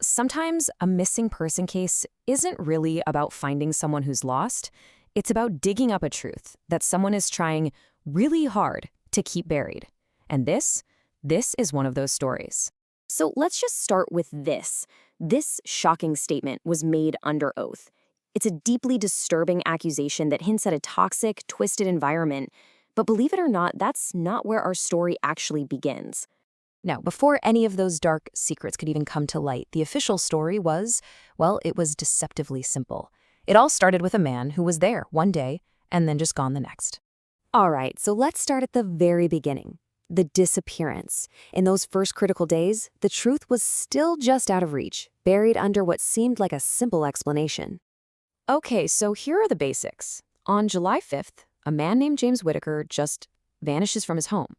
Sometimes a missing person case isn't really about finding someone who's lost. It's about digging up a truth that someone is trying really hard to keep buried. And this is one of those stories. So let's just start with this. This shocking statement was made under oath. It's a deeply disturbing accusation that hints at a toxic, twisted environment. But believe it or not, that's not where our story actually begins. Now, before any of those dark secrets could even come to light, the official story was, well, it was deceptively simple. It all started with a man who was there one day and then just gone the next. All right, so let's start at the very beginning. The disappearance. In those first critical days, the truth was still just out of reach, buried under what seemed like a simple explanation. Okay, so here are the basics. On July 5th, a man named James Whitaker just vanishes from his home.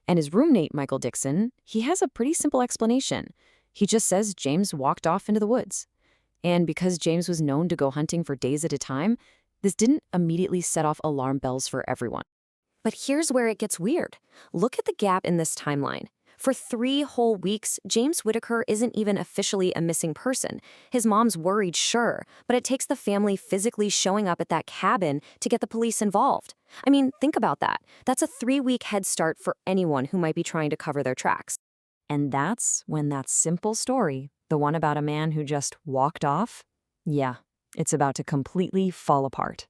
And his roommate, Michael Dixon, he has a pretty simple explanation. He just says James walked off into the woods. And because James was known to go hunting for days at a time, this didn't immediately set off alarm bells for everyone. But here's where it gets weird. Look at the gap in this timeline. For 3 whole weeks, James Whitaker isn't even officially a missing person. His mom's worried, sure, but it takes the family physically showing up at that cabin to get the police involved. I mean, think about that. That's a 3-week head start for anyone who might be trying to cover their tracks. And that's when that simple story, the one about a man who just walked off, yeah, it's about to completely fall apart.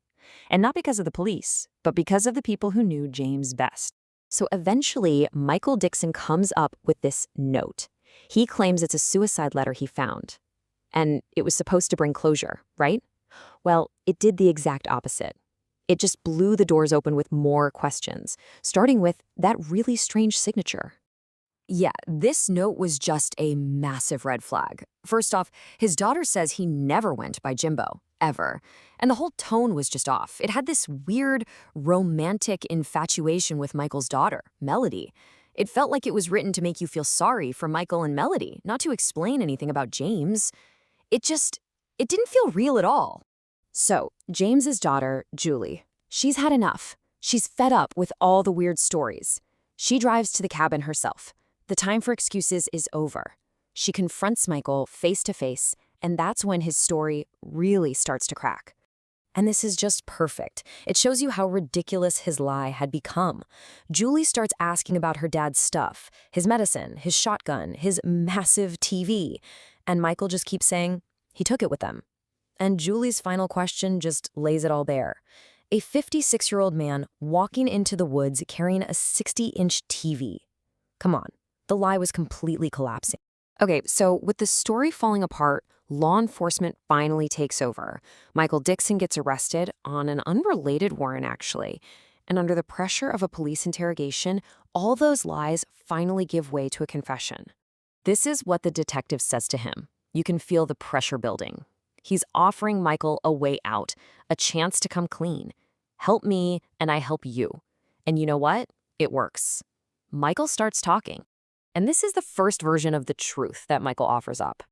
And not because of the police, but because of the people who knew James best. So eventually, Michael Dixon comes up with this note. He claims it's a suicide letter he found. And it was supposed to bring closure, right? Well, it did the exact opposite. It just blew the doors open with more questions, starting with that really strange signature. Yeah, this note was just a massive red flag. First off, his daughter says he never went by Jimbo, ever. And the whole tone was just off. It had this weird, romantic infatuation with Michael's daughter, Melody. It felt like it was written to make you feel sorry for Michael and Melody, not to explain anything about James. It didn't feel real at all. So, James's daughter, Julie, she's had enough. She's fed up with all the weird stories. She drives to the cabin herself. The time for excuses is over. She confronts Michael face to face, and that's when his story really starts to crack. And this is just perfect. It shows you how ridiculous his lie had become. Julie starts asking about her dad's stuff, his medicine, his shotgun, his massive TV. And Michael just keeps saying, he took it with them. And Julie's final question just lays it all bare. A 56-year-old man walking into the woods carrying a 60-inch TV. Come on. The lie was completely collapsing. Okay, so with the story falling apart, law enforcement finally takes over. Michael Dixon gets arrested on an unrelated warrant, actually. And under the pressure of a police interrogation, all those lies finally give way to a confession. This is what the detective says to him. You can feel the pressure building. He's offering Michael a way out, a chance to come clean. Help me, and I help you. And you know what? It works. Michael starts talking. And this is the first version of the truth that Michael offers up.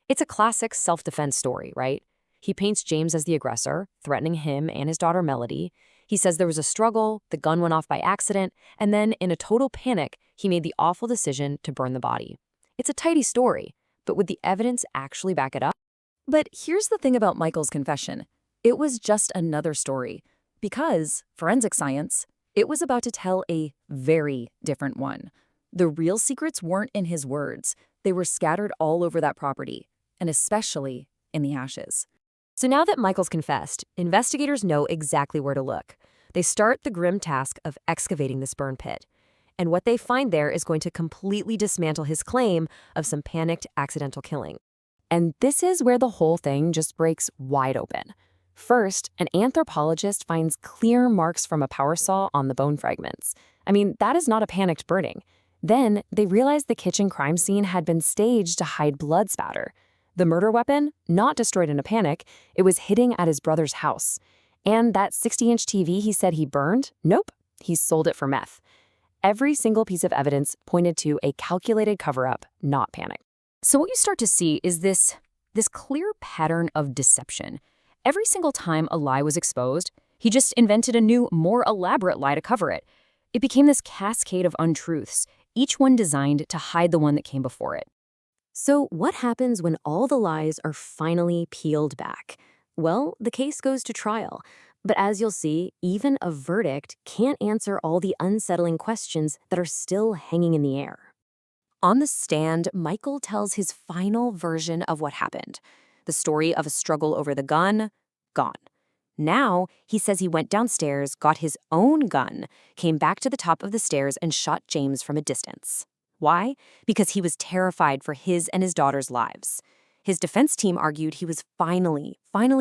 It's a classic self-defense story, right? He paints James as the aggressor, threatening him and his daughter Melody. He says there was a struggle, the gun went off by accident, and then in a total panic, he made the awful decision to burn the body. It's a tidy story, but would the evidence actually back it up? But here's the thing about Michael's confession. It was just another story, because forensic science, it was about to tell a very different one. The real secrets weren't in his words. They were scattered all over that property, and especially in the ashes. So now that Michael's confessed, investigators know exactly where to look. They start the grim task of excavating this burn pit. And what they find there is going to completely dismantle his claim of some panicked accidental killing. And this is where the whole thing just breaks wide open. First, an anthropologist finds clear marks from a power saw on the bone fragments. I mean, that is not a panicked burning. Then, they realized the kitchen crime scene had been staged to hide blood spatter. The murder weapon, not destroyed in a panic, it was hidden at his brother's house. And that 60-inch TV he said he burned? Nope, he sold it for meth. Every single piece of evidence pointed to a calculated cover-up, not panic. So what you start to see is this clear pattern of deception. Every single time a lie was exposed, he just invented a new, more elaborate lie to cover it. It became this cascade of untruths, each one designed to hide the one that came before it. So, what happens when all the lies are finally peeled back? Well, the case goes to trial. But as you'll see, even a verdict can't answer all the unsettling questions that are still hanging in the air. On the stand, Michael tells his final version of what happened. The story of a struggle over the gun, gone. Now, he says he went downstairs, got his own gun, came back to the top of the stairs, and shot James from a distance. Why? Because he was terrified for his and his daughter's lives. His defense team argued he was finally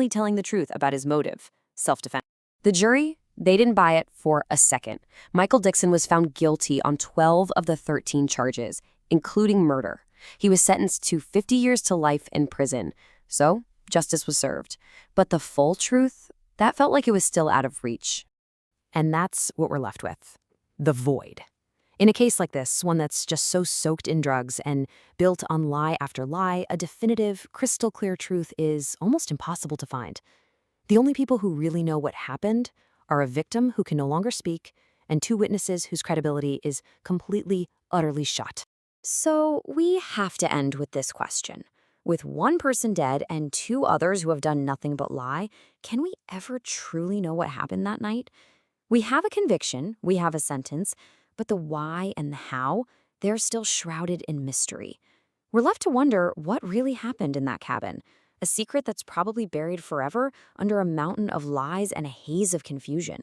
telling the truth about his motive, self-defense. The jury, they didn't buy it for a second. Michael Dixon was found guilty on 12 of the 13 charges, including murder. He was sentenced to 50 years to life in prison. So, justice was served. But the full truth, that felt like it was still out of reach. And that's what we're left with. The void. In a case like this, one that's just so soaked in drugs and built on lie after lie, a definitive, crystal clear truth is almost impossible to find. The only people who really know what happened are a victim who can no longer speak and two witnesses whose credibility is completely, utterly shot. So we have to end with this question. With one person dead and two others who have done nothing but lie, can we ever truly know what happened that night? We have a conviction, we have a sentence, but the why and the how, they're still shrouded in mystery. We're left to wonder what really happened in that cabin, a secret that's probably buried forever under a mountain of lies and a haze of confusion.